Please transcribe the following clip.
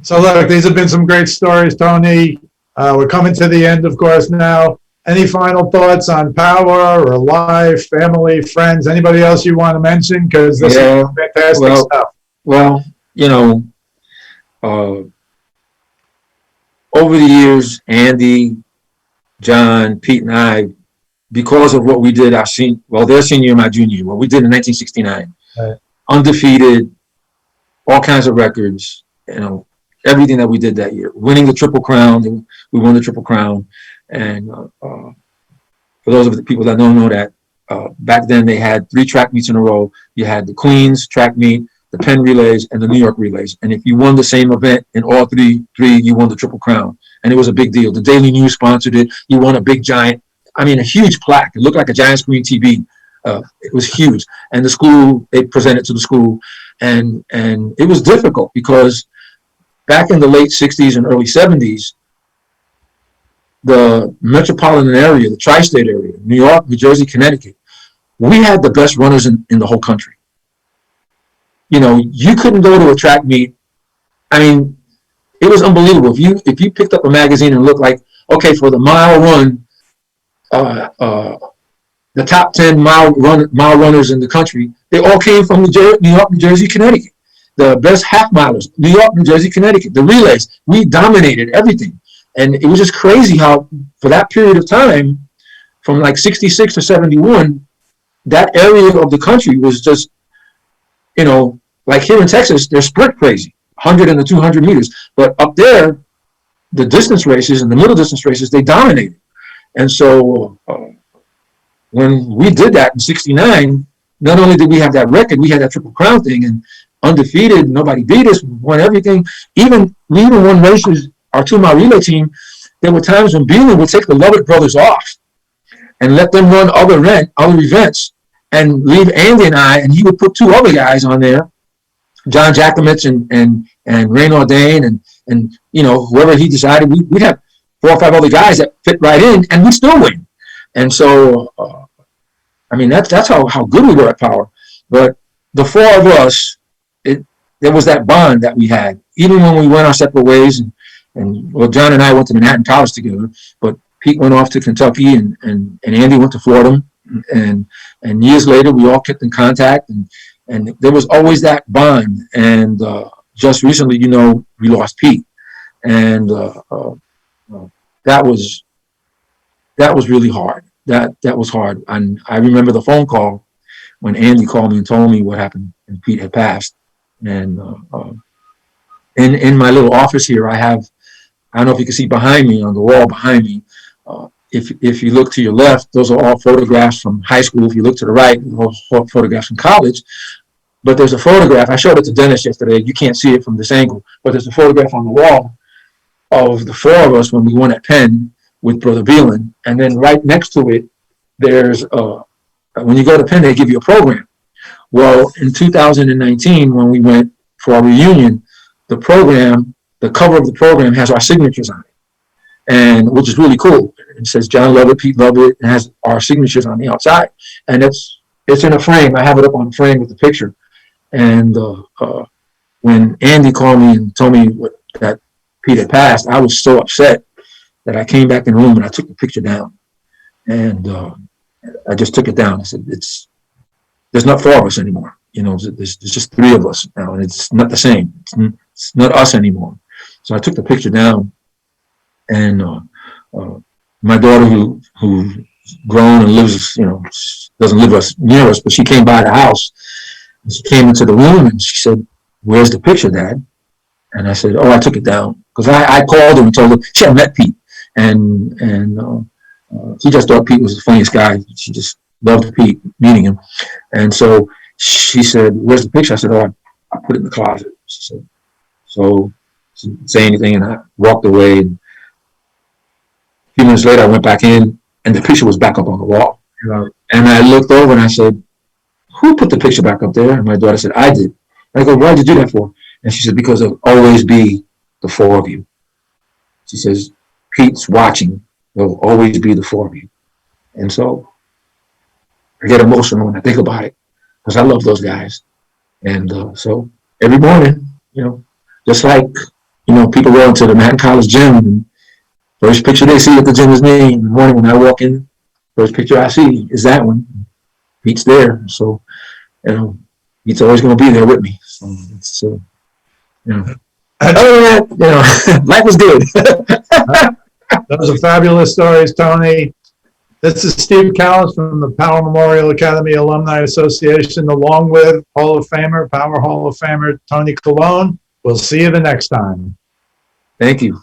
So look, these have been some great stories, Tony. We're coming to the end, of course, now. Any final thoughts on power or life, family, friends, anybody else you want to mention? Because this is Yeah. fantastic Well, stuff. well, you know, uh, over the years, Andy, John, Pete, and I, because of what we did their senior year, my junior year, what we did in 1969, Right. undefeated, all kinds of records, everything that we did that year, winning the Triple Crown. We won the Triple Crown. And for those of the people that don't know that, back then they had 3 track meets in a row. You had the Queens track meet, the Penn Relays, and the New York Relays. And if you won the same event in all three, you won the Triple Crown. And it was a big deal. The Daily News sponsored it. You won a big giant, a huge plaque. It looked like a giant screen TV. It was huge. And the school, they presented to the school. And it was difficult because back in the late 60s and early 70s, the metropolitan area, the tri-state area, New York, New Jersey, Connecticut, we had the best runners in the whole country. You couldn't go to a track meet. It was unbelievable. If you picked up a magazine and looked like, okay, for the mile run, the top 10 mile runners in the country, they all came from New York, New Jersey, Connecticut. The best half milers, New York, New Jersey, Connecticut. The relays, we dominated everything. And it was just crazy how, for that period of time, from like 66 to 71, that area of the country was just, like here in Texas, they're sprint crazy, 100 and the 200 meters. But up there, the distance races and the middle distance races, they dominated. And so when we did that in 69, not only did we have that record, we had that Triple Crown thing and undefeated, nobody beat us, we won everything. We even won races. Our 2-mile relay team, there were times when Beelan would take the Lovett brothers off and let them run other events and leave Andy and I, and he would put 2 other guys on there, John Jakovich and Ray Nordane and whoever he decided. We'd have 4 or 5 other guys that fit right in, and we'd still win. And so, that's how good we were at power. But the 4 of us, there was that bond that we had, even when we went our separate ways. And John and I went to Manhattan College together, but Pete went off to Kentucky and Andy went to Fordham. And years later, we all kept in contact and there was always that bond. And just recently, we lost Pete. And that was really hard. That was hard. And I remember the phone call when Andy called me and told me what happened and Pete had passed. And in my little office here, I don't know if you can see behind me, on the wall behind me, if you look to your left, those are all photographs from high school. If you look to the right, those are photographs from college. But there's a photograph, I showed it to Dennis yesterday, you can't see it from this angle, but there's a photograph on the wall of the 4 of us when we won at Penn with Brother Beelan. And then right next to it, there's, when you go to Penn, they give you a program. Well, in 2019, when we went for our reunion, the cover of the program has our signatures on it, and which is really cool. It says John Lovett, Pete Lovett, and has our signatures on the outside. And it's in a frame. I have it up on the frame with the picture. And when Andy called me and told me that Pete had passed, I was so upset that I came back in the room and I took the picture down. And I just took it down. I said, there's not 4 of us anymore. There's just 3 of us now, and it's not the same. It's not us anymore. So I took the picture down, and my daughter, who's grown and lives, doesn't live near us, but she came by the house, and she came into the room, and she said, "Where's the picture, Dad?" And I said, "Oh, I took it down," because I called her and told her she had met Pete, and she just thought Pete was the funniest guy. She just loved Pete, meeting him, and so she said, "Where's the picture?" I said, "Oh, I put it in the closet." She said, so she didn't say anything, and I walked away. And a few minutes later, I went back in, and the picture was back up on the wall. And I looked over and I said, "Who put the picture back up there?" And my daughter said, "I did." And I go, "Why did you do that for?" And she said, "Because there'll always be the 4 of you." She says, "Pete's watching. There'll always be the 4 of you." And so I get emotional when I think about it, because I love those guys. And so every morning, just like, people go into the Manhattan College gym, and first picture they see at the gym is me. In the morning when I walk in, first picture I see is that one. Pete's there, so Pete's always going to be there with me. So it's other than that, life is good. Those are fabulous stories, Tony. This is Steve Callis from the Power Memorial Academy Alumni Association, along with Hall of Famer, Power Hall of Famer, Tony Colon. We'll see you the next time. Thank you.